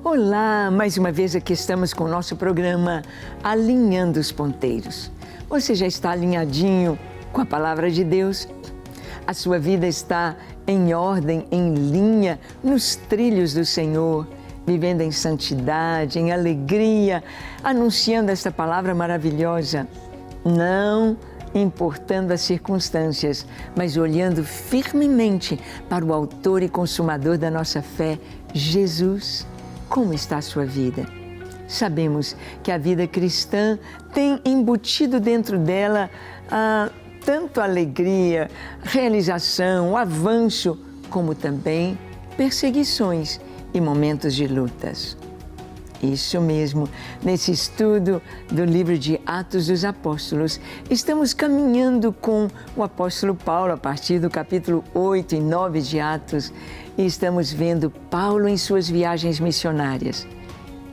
Olá, mais uma vez aqui estamos com o nosso programa Alinhando os Ponteiros. Você já está alinhadinho com a Palavra de Deus? A sua vida está em ordem, em linha, nos trilhos do Senhor, vivendo em santidade, em alegria, anunciando esta palavra maravilhosa, não importando as circunstâncias, mas olhando firmemente para o autor e consumador da nossa fé, Jesus. Como está a sua vida? Sabemos que a vida cristã tem embutido dentro dela tanto alegria, realização, avanço, como também perseguições e momentos de lutas. Isso mesmo, nesse estudo do livro de Atos dos Apóstolos, estamos caminhando com o apóstolo Paulo a partir do capítulo 8 e 9 de Atos e estamos vendo Paulo em suas viagens missionárias.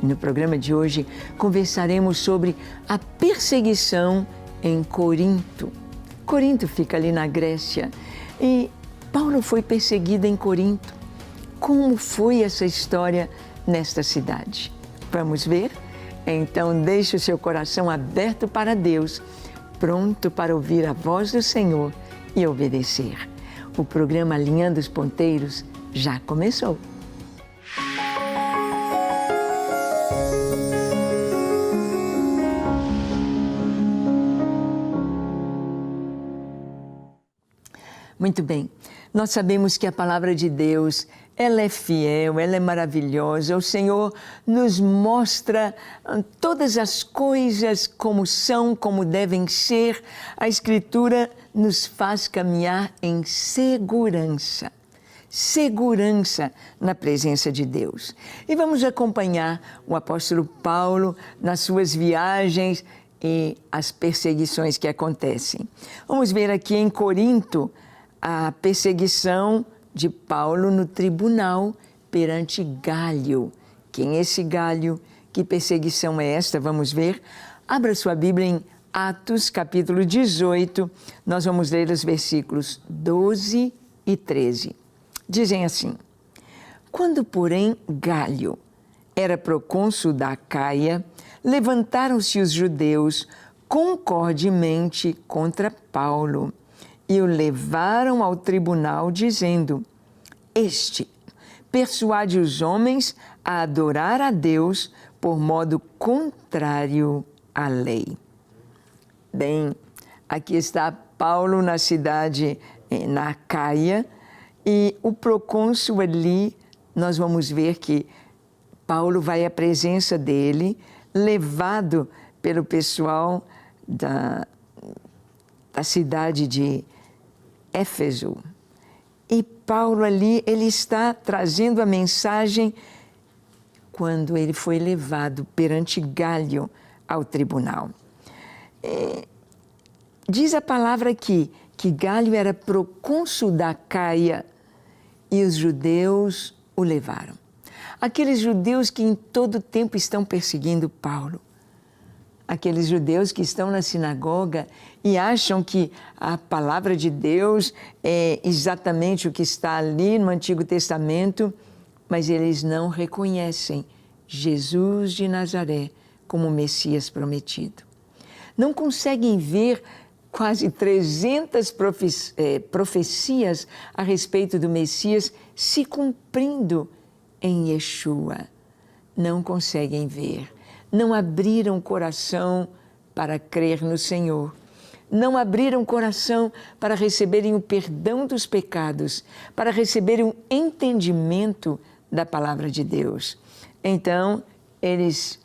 No programa de hoje, conversaremos sobre a perseguição em Corinto. Corinto fica ali na Grécia e Paulo foi perseguido em Corinto. Como foi essa história nesta cidade? Vamos ver? Então deixe o seu coração aberto para Deus, pronto para ouvir a voz do Senhor e obedecer. O programa Alinhando os Ponteiros já começou. Muito bem, nós sabemos que a palavra de Deus, ela é fiel, ela é maravilhosa. O Senhor nos mostra todas as coisas como são, como devem ser. A Escritura nos faz caminhar em segurança. Segurança na presença de Deus. E vamos acompanhar o apóstolo Paulo nas suas viagens e as perseguições que acontecem. Vamos ver aqui em Corinto a perseguição de Paulo no tribunal perante Gálio. Quem é esse Gálio? Que perseguição é esta? Vamos ver. Abra sua Bíblia em Atos, capítulo 18. Nós vamos ler os versículos 12 e 13. Dizem assim: Quando, porém, Gálio era procônsul da Acaia, levantaram-se os judeus concordemente contra Paulo e o levaram ao tribunal, dizendo: Este persuade os homens a adorar a Deus por modo contrário à lei. Bem, aqui está Paulo na cidade, na Acaia, e o procônsul ali, nós vamos ver que Paulo vai à presença dele, levado pelo pessoal da cidade de Éfeso. E Paulo ali, ele está trazendo a mensagem quando ele foi levado perante Gálio ao tribunal. Diz a palavra aqui que Gálio era procônsul da Acaia e os judeus o levaram. Aqueles judeus que em todo tempo estão perseguindo Paulo. Aqueles judeus que estão na sinagoga e acham que a palavra de Deus é exatamente o que está ali no Antigo Testamento, mas eles não reconhecem Jesus de Nazaré como o Messias prometido. Não conseguem ver quase 300 profecias a respeito do Messias se cumprindo em Yeshua. Não conseguem ver. Não abriram o coração para crer no Senhor. Não abriram o coração para receberem o perdão dos pecados, para receberem um entendimento da palavra de Deus. Então, eles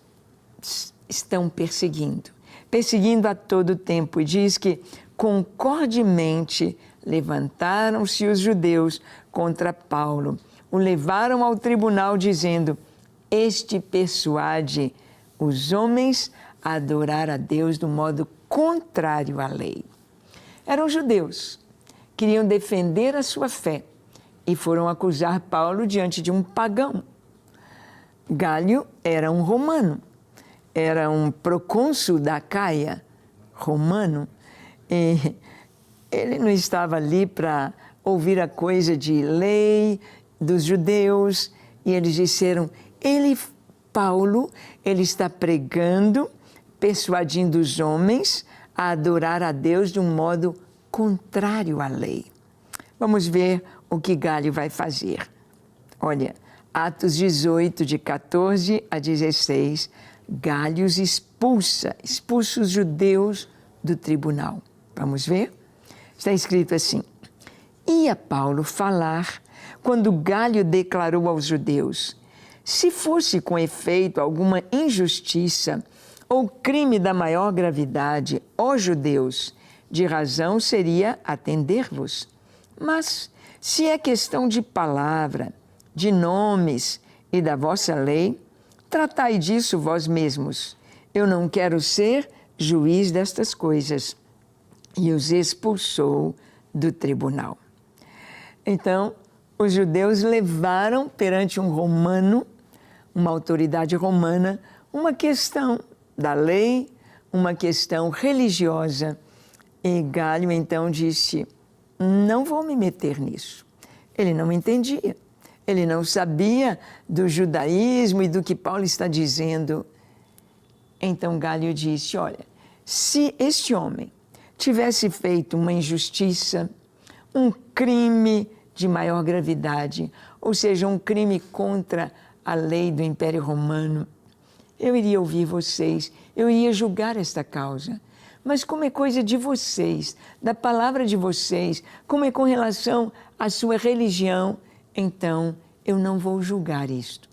estão perseguindo a todo tempo. E diz que concordemente levantaram-se os judeus contra Paulo. O levaram ao tribunal dizendo: Este persuade os homens a adorar a Deus do modo contrário à lei. Eram judeus, queriam defender a sua fé e foram acusar Paulo diante de um pagão. Gálio era um romano, era um procônsul da Acaia, romano, e ele não estava ali para ouvir a coisa de lei dos judeus, e eles disseram: Paulo, ele está pregando, persuadindo os homens a adorar a Deus de um modo contrário à lei. Vamos ver o que Galho vai fazer. Olha, Atos 18, de 14 a 16, Galho expulsa os judeus do tribunal. Vamos ver? Está escrito assim: ia Paulo falar quando Galho declarou aos judeus: se fosse com efeito alguma injustiça ou crime da maior gravidade, ó judeus, de razão seria atender-vos. Mas, se é questão de palavra, de nomes e da vossa lei, tratai disso vós mesmos. Eu não quero ser juiz destas coisas. E os expulsou do tribunal. Então, os judeus levaram perante um romano, uma autoridade romana, uma questão da lei, uma questão religiosa. E Galho então disse: não vou me meter nisso. Ele não entendia, ele não sabia do judaísmo e do que Paulo está dizendo. Então Galho disse: olha, se este homem tivesse feito uma injustiça, um crime de maior gravidade, ou seja, um crime contra a lei do Império Romano, eu iria ouvir vocês, eu iria julgar esta causa. Mas como é coisa de vocês, da palavra de vocês, como é com relação à sua religião, então eu não vou julgar isto.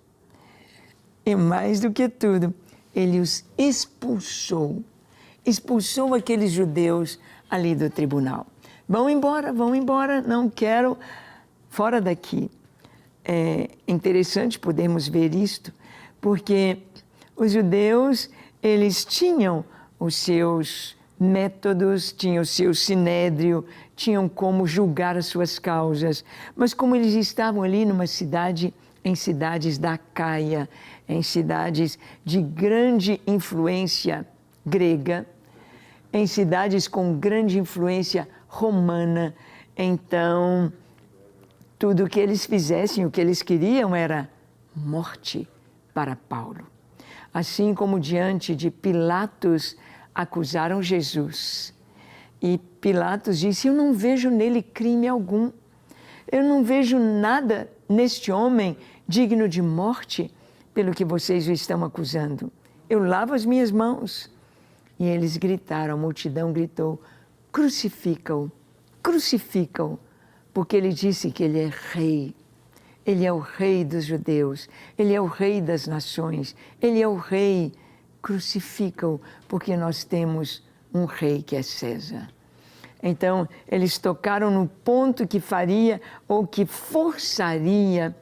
E mais do que tudo, ele os expulsou aqueles judeus ali do tribunal. Vão embora, não quero, fora daqui. É interessante podermos ver isto, porque os judeus, eles tinham os seus métodos, tinham o seu sinédrio, tinham como julgar as suas causas, mas como eles estavam ali numa cidade, em cidades da Acaia, em cidades de grande influência grega, em cidades com grande influência romana, então tudo o que eles fizessem, o que eles queriam era morte para Paulo. Assim como diante de Pilatos acusaram Jesus. E Pilatos disse: eu não vejo nele crime algum. Eu não vejo nada neste homem digno de morte pelo que vocês o estão acusando. Eu lavo as minhas mãos. E eles gritaram, a multidão gritou: crucifica-o, crucifica-o, porque ele disse que ele é rei. Ele é o rei dos judeus, ele é o rei das nações, ele é o rei. Crucifica-o, porque nós temos um rei que é César. Então, eles tocaram no ponto que faria ou que forçaria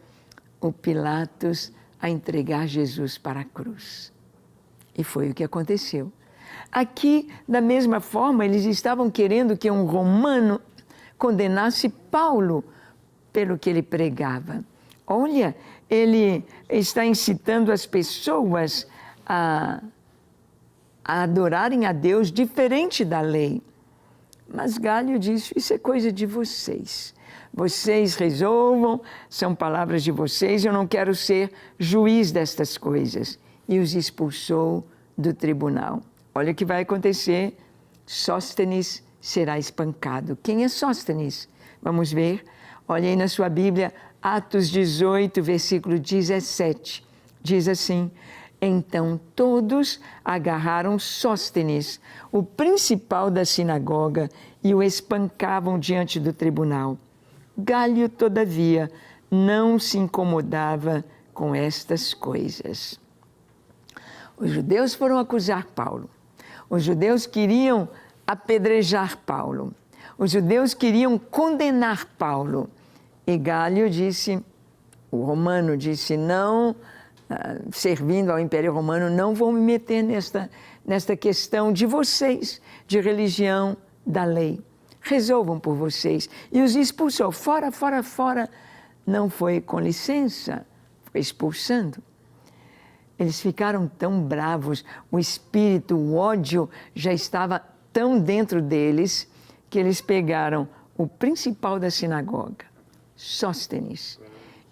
o Pilatos a entregar Jesus para a cruz. E foi o que aconteceu. Aqui, da mesma forma, eles estavam querendo que um romano condenasse Paulo pelo que ele pregava. Olha, ele está incitando as pessoas a adorarem a Deus diferente da lei. Mas Galho disse: isso é coisa de vocês. Vocês resolvam, são palavras de vocês, eu não quero ser juiz destas coisas. E os expulsou do tribunal. Olha o que vai acontecer: Sóstenes será espancado. Quem é Sóstenes? Vamos ver. Olha aí na sua Bíblia, Atos 18, versículo 17. Diz assim: então todos agarraram Sóstenes, o principal da sinagoga, e o espancavam diante do tribunal. Galho, todavia, não se incomodava com estas coisas. Os judeus foram acusar Paulo. Os judeus queriam apedrejar Paulo. Os judeus queriam condenar Paulo. E Galho disse, o romano disse: não, servindo ao Império Romano, não vou me meter nesta questão de vocês, de religião, da lei. Resolvam por vocês. E os expulsou. Fora, fora, fora. Não foi com licença, foi expulsando. Eles ficaram tão bravos, o espírito, o ódio já estava tão dentro deles, que eles pegaram o principal da sinagoga, Sóstenes,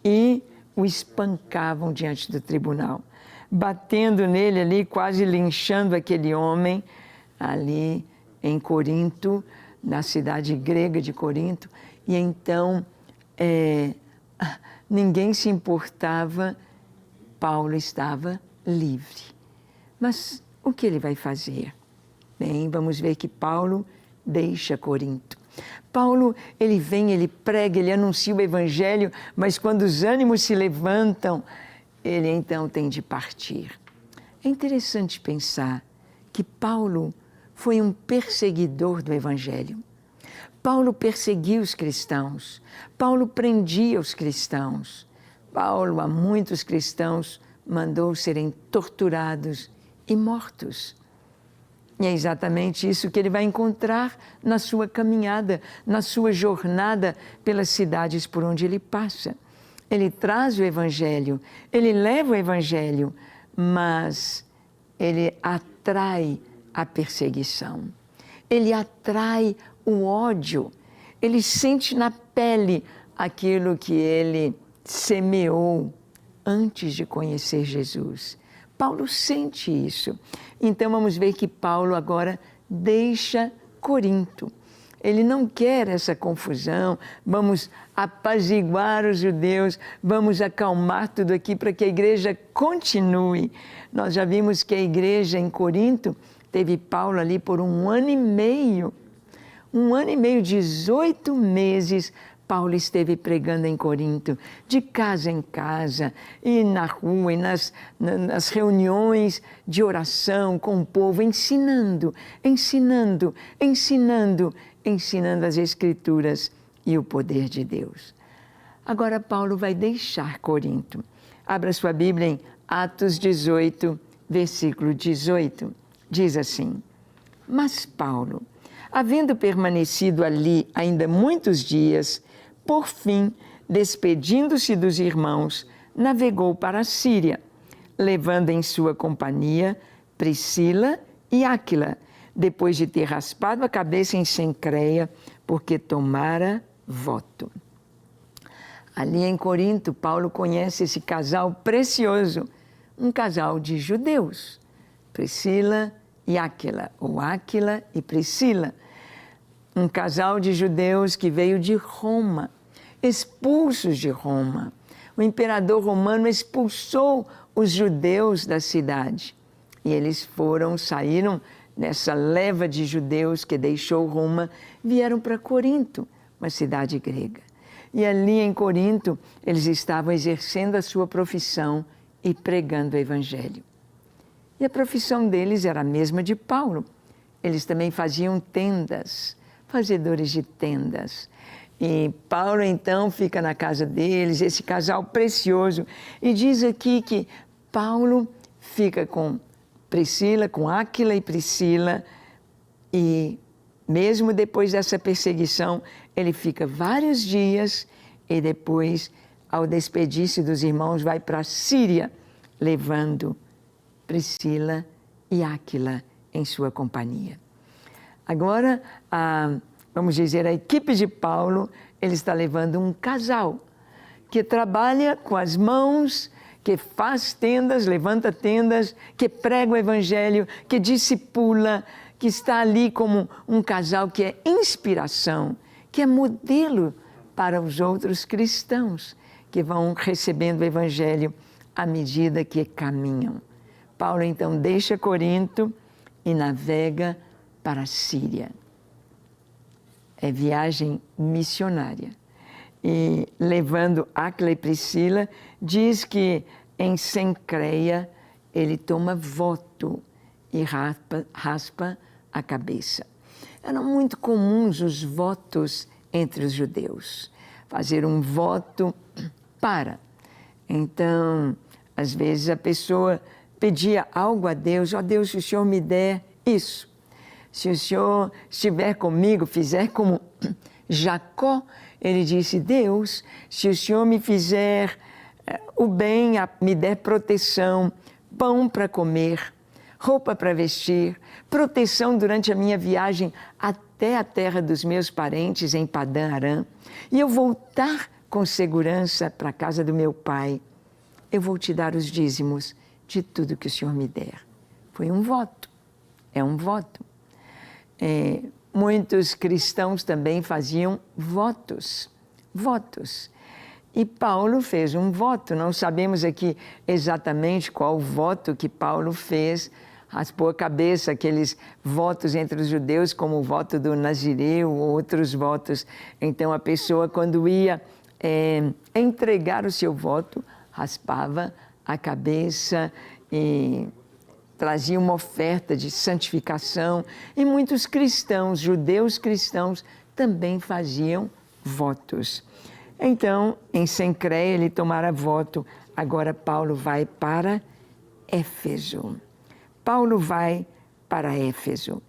e o espancavam diante do tribunal, batendo nele ali, quase linchando aquele homem ali em Corinto, na cidade grega de Corinto. E então ninguém se importava, Paulo estava livre. Mas o que ele vai fazer? Bem, vamos ver que Paulo deixa Corinto. Paulo, ele vem, ele prega, ele anuncia o Evangelho, mas quando os ânimos se levantam, ele então tem de partir. É interessante pensar que Paulo foi um perseguidor do Evangelho. Paulo perseguiu os cristãos, Paulo prendia os cristãos. Paulo, a muitos cristãos, mandou serem torturados e mortos. E é exatamente isso que ele vai encontrar na sua caminhada, na sua jornada pelas cidades por onde ele passa. Ele traz o Evangelho, ele leva o Evangelho, mas ele atrai a perseguição, ele atrai o ódio, ele sente na pele aquilo que ele semeou antes de conhecer Jesus. Paulo sente isso. Então vamos ver que Paulo agora deixa Corinto. Ele não quer essa confusão, vamos apaziguar os judeus, vamos acalmar tudo aqui para que a igreja continue. Nós já vimos que a igreja em Corinto teve Paulo ali por 1 ano e meio. 18 meses, Paulo esteve pregando em Corinto, de casa em casa, e na rua, e nas reuniões de oração com o povo, ensinando as Escrituras e o poder de Deus. Agora Paulo vai deixar Corinto. Abra sua Bíblia em Atos 18, versículo 18. Diz assim: Mas Paulo, havendo permanecido ali ainda muitos dias, por fim, despedindo-se dos irmãos, navegou para a Síria, levando em sua companhia Priscila e Áquila, depois de ter raspado a cabeça em Cencreia, porque tomara voto. Ali em Corinto, Paulo conhece esse casal precioso, um casal de judeus, Priscila e Áquila, ou Áquila e Priscila. Um casal de judeus que veio de Roma, expulsos de Roma. O imperador romano expulsou os judeus da cidade. E eles saíram nessa leva de judeus que deixou Roma, vieram para Corinto, uma cidade grega. E ali em Corinto, eles estavam exercendo a sua profissão e pregando o Evangelho. E a profissão deles era a mesma de Paulo. Eles também faziam tendas, fazedores de tendas. E Paulo, então, fica na casa deles, esse casal precioso. E diz aqui que Paulo fica com Priscila, com Áquila e Priscila, e mesmo depois dessa perseguição, ele fica vários dias e depois, ao despedir-se dos irmãos, vai para a Síria, levando Priscila e Áquila em sua companhia. Agora, vamos dizer, a equipe de Paulo, ele está levando um casal que trabalha com as mãos, que faz tendas, levanta tendas, que prega o Evangelho, que discipula, que está ali como um casal que é inspiração, que é modelo para os outros cristãos que vão recebendo o Evangelho à medida que caminham. Paulo, então, deixa Corinto e navega para a Síria. É viagem missionária. E levando Áquila e Priscila, diz que em Cencreia ele toma voto e raspa a cabeça. Eram muito comuns os votos entre os judeus. Fazer um voto para. Então, às vezes a pessoa pedia algo a Deus: ó Deus, se o Senhor me der isso, se o Senhor estiver comigo, fizer como Jacó, ele disse: Deus, se o Senhor me fizer o bem, me der proteção, pão para comer, roupa para vestir, proteção durante a minha viagem até a terra dos meus parentes em Padã Arã, e eu voltar com segurança para a casa do meu pai. Eu vou te dar os dízimos de tudo que o Senhor me der. Foi um voto, é um voto. Muitos cristãos também faziam votos. E Paulo fez um voto. Não sabemos aqui exatamente qual voto que Paulo fez. Raspou a cabeça, aqueles votos entre os judeus, como o voto do Nazireu ou outros votos. Então, a pessoa, quando ia entregar o seu voto, raspava a cabeça e trazia uma oferta de santificação. E muitos cristãos, judeus cristãos, também faziam votos. Então, em Cencreia, ele tomara voto. Agora, Paulo vai para Éfeso. Paulo vai para Éfeso.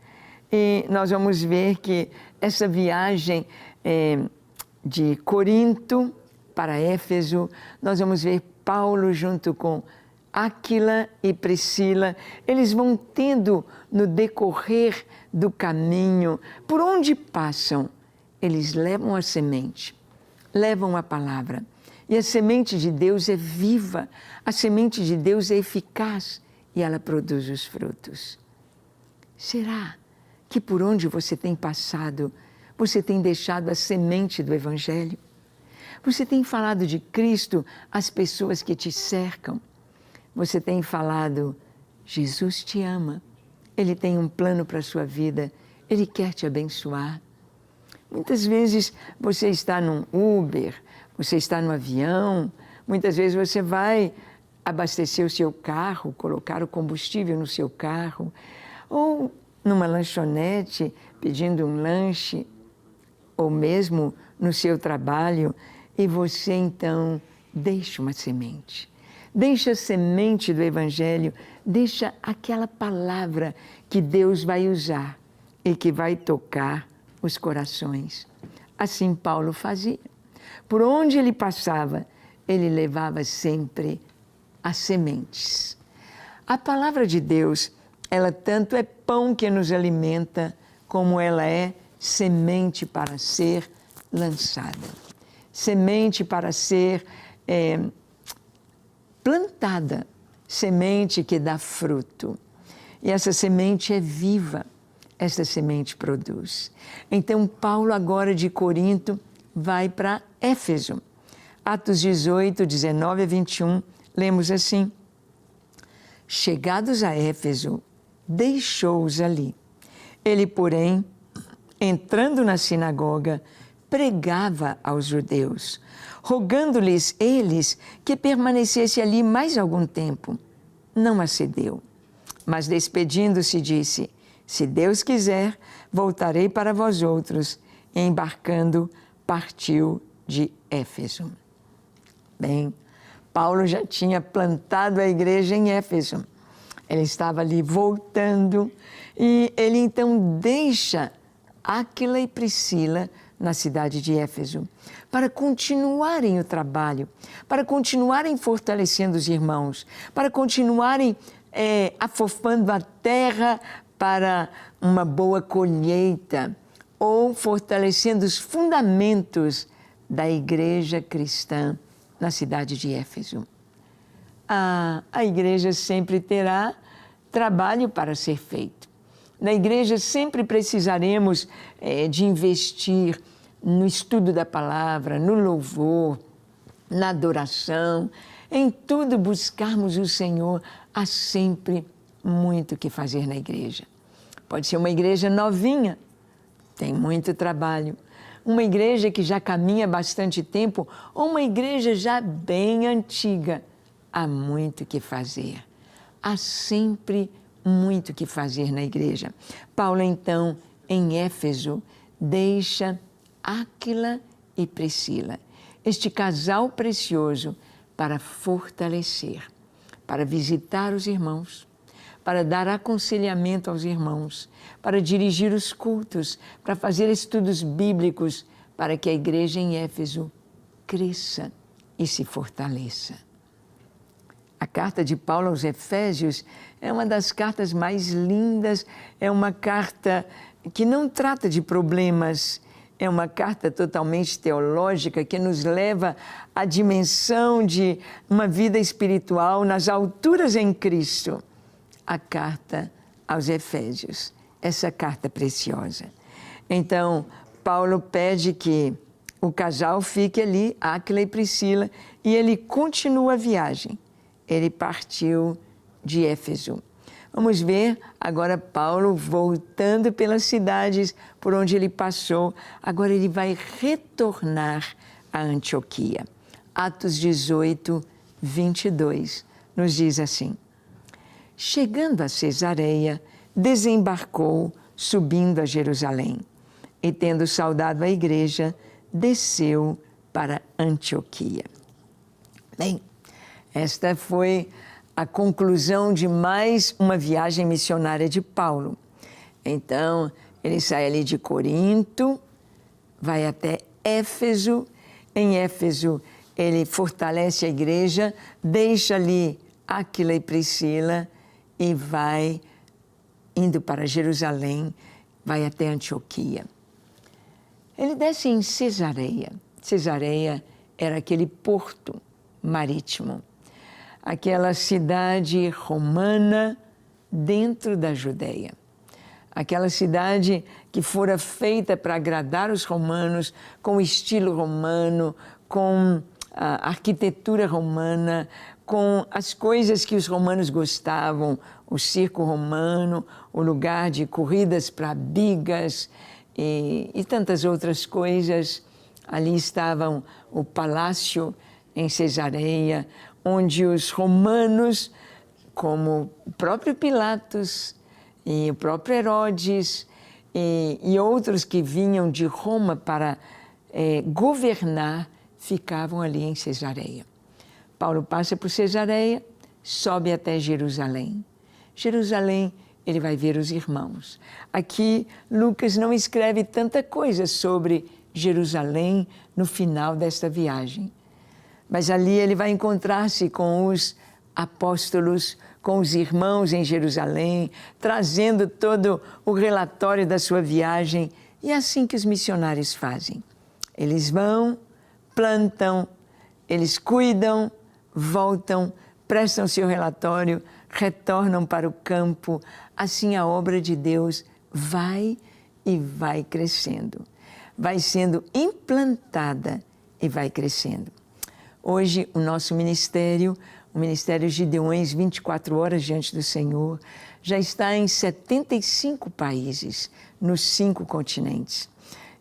E nós vamos ver que essa viagem de Corinto para Éfeso, nós vamos ver Paulo junto com Áquila e Priscila. Eles vão tendo, no decorrer do caminho, por onde passam, eles levam a semente, levam a palavra. E a semente de Deus é viva, a semente de Deus é eficaz e ela produz os frutos. Será que por onde você tem passado, você tem deixado a semente do Evangelho? Você tem falado de Cristo às pessoas que te cercam? Você tem falado, Jesus te ama, Ele tem um plano para a sua vida, Ele quer te abençoar. Muitas vezes você está num Uber, você está no avião, muitas vezes você vai abastecer o seu carro, colocar o combustível no seu carro, ou numa lanchonete pedindo um lanche, ou mesmo no seu trabalho, e você então deixa uma semente. Deixa a semente do Evangelho, deixa aquela palavra que Deus vai usar e que vai tocar os corações. Assim Paulo fazia. Por onde ele passava, ele levava sempre as sementes. A palavra de Deus, ela tanto é pão que nos alimenta, como ela é semente para ser lançada. Semente para ser plantada, semente que dá fruto. E essa semente é viva, essa semente produz. Então, Paulo, agora de Corinto, vai para Éfeso. Atos 18, 19 a 21, lemos assim: chegados a Éfeso, deixou-os ali. Ele, porém, entrando na sinagoga, pregava aos judeus, rogando-lhes eles que permanecesse ali mais algum tempo. Não acedeu, mas despedindo-se disse: se Deus quiser, voltarei para vós outros. E embarcando, partiu de Éfeso. Bem, Paulo já tinha plantado a igreja em Éfeso. Ele estava ali voltando e ele então deixa Áquila e Priscila na cidade de Éfeso para continuarem o trabalho, para continuarem fortalecendo os irmãos, para continuarem afofando a terra para uma boa colheita ou fortalecendo os fundamentos da igreja cristã na cidade de Éfeso. A igreja sempre terá trabalho para ser feito. Na igreja sempre precisaremos de investir no estudo da palavra, no louvor, na adoração, em tudo buscarmos o Senhor. Há sempre muito o que fazer na igreja. Pode ser uma igreja novinha, tem muito trabalho. Uma igreja que já caminha bastante tempo ou uma igreja já bem antiga. Há muito o que fazer. Há sempre muito o que fazer na igreja. Paulo, então, em Éfeso, deixa Áquila e Priscila, este casal precioso, para fortalecer, para visitar os irmãos, para dar aconselhamento aos irmãos, para dirigir os cultos, para fazer estudos bíblicos, para que a igreja em Éfeso cresça e se fortaleça. A carta de Paulo aos Efésios é uma das cartas mais lindas, é uma carta que não trata de problemas, é uma carta totalmente teológica que nos leva à dimensão de uma vida espiritual nas alturas em Cristo. A carta aos Efésios, essa carta preciosa. Então, Paulo pede que o casal fique ali, Áquila e Priscila, e ele continua a viagem. Ele partiu de Éfeso. Vamos ver agora Paulo voltando pelas cidades por onde ele passou. Agora ele vai retornar a Antioquia. Atos 18, 22, nos diz assim: chegando a Cesareia, desembarcou, subindo a Jerusalém. E tendo saudado a igreja, desceu para Antioquia. Bem, esta foi a conclusão de mais uma viagem missionária de Paulo. Então, ele sai ali de Corinto, vai até Éfeso. Em Éfeso, ele fortalece a igreja, deixa ali Áquila e Priscila e vai indo para Jerusalém, vai até Antioquia. Ele desce em Cesareia. Cesareia era aquele porto marítimo, aquela cidade romana dentro da Judeia. Aquela cidade que fora feita para agradar os romanos, com o estilo romano, com a arquitetura romana, com as coisas que os romanos gostavam, o circo romano, o lugar de corridas para bigas e tantas outras coisas. Ali estavam o palácio em Cesareia, onde os romanos, como o próprio Pilatos e o próprio Herodes e outros que vinham de Roma para governar, ficavam ali em Cesareia. Paulo passa por Cesareia, sobe até Jerusalém. Jerusalém, ele vai ver os irmãos. Aqui, Lucas não escreve tanta coisa sobre Jerusalém no final desta viagem. Mas ali ele vai encontrar-se com os apóstolos, com os irmãos em Jerusalém, trazendo todo o relatório da sua viagem. E é assim que os missionários fazem. Eles vão, plantam, eles cuidam, voltam, prestam seu relatório, retornam para o campo. Assim a obra de Deus vai e vai crescendo. Vai sendo implantada e vai crescendo. Hoje, o nosso ministério, o Ministério Gideões 24 Horas Diante do Senhor, já está em 75 países, nos 5 continentes.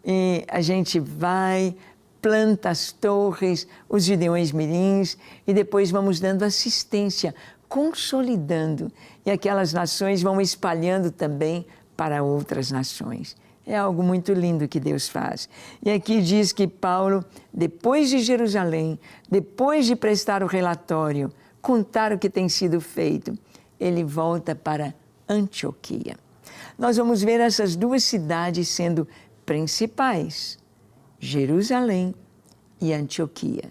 E a gente vai, planta as torres, os Gideões Mirins, e depois vamos dando assistência, consolidando, e aquelas nações vão espalhando também para outras nações. É algo muito lindo que Deus faz. E aqui diz que Paulo, depois de Jerusalém, depois de prestar o relatório, contar o que tem sido feito, ele volta para Antioquia. Nós vamos ver essas 2 cidades sendo principais, Jerusalém e Antioquia.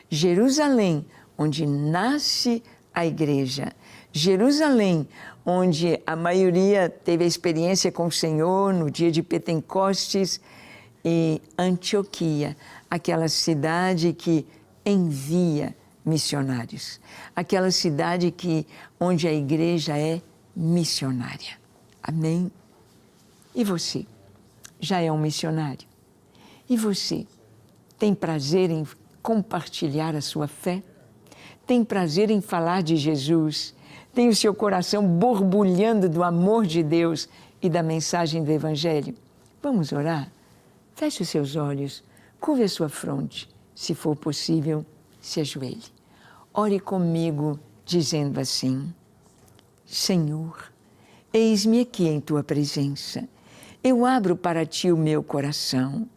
Jerusalém, onde nasce a igreja. Jerusalém, onde a maioria teve a experiência com o Senhor no dia de Pentecostes. E Antioquia, aquela cidade que envia missionários. Aquela cidade onde a igreja é missionária. Amém? E você? Já é um missionário? E você? Tem prazer em compartilhar a sua fé? Tem prazer em falar de Jesus? Tem o seu coração borbulhando do amor de Deus e da mensagem do Evangelho? Vamos orar? Feche os seus olhos, curve a sua fronte. Se for possível, se ajoelhe. Ore comigo, dizendo assim: Senhor, eis-me aqui em Tua presença. Eu abro para Ti o meu coração.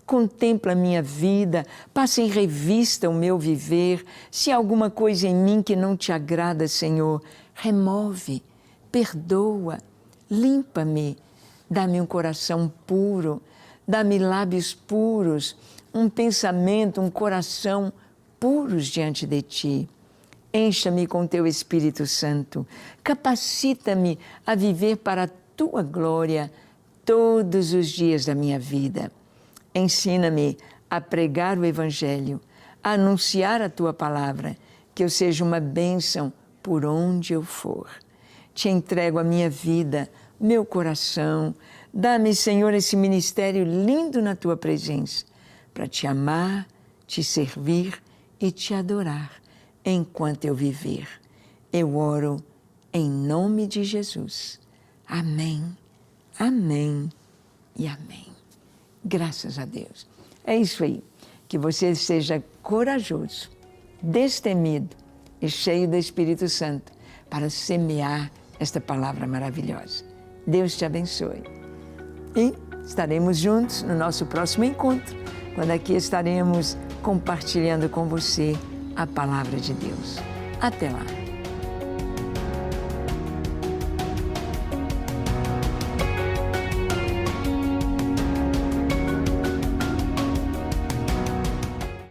Contempla a minha vida, passa em revista o meu viver. Se há alguma coisa em mim que não Te agrada, Senhor, remove, perdoa, limpa-me. Dá-me um coração puro, dá-me lábios puros, um pensamento, um coração puros diante de Ti. Encha-me com Teu Espírito Santo, capacita-me a viver para a Tua glória todos os dias da minha vida. Ensina-me a pregar o Evangelho, a anunciar a Tua palavra, que eu seja uma bênção por onde eu for. Te entrego a minha vida, meu coração. Dá-me, Senhor, esse ministério lindo na Tua presença, para Te amar, Te servir e Te adorar enquanto eu viver. Eu oro em nome de Jesus. Amém, amém e amém. Graças a Deus. É isso aí. Que você seja corajoso, destemido e cheio do Espírito Santo para semear esta palavra maravilhosa. Deus te abençoe. E estaremos juntos no nosso próximo encontro, quando aqui estaremos compartilhando com você a palavra de Deus. Até lá.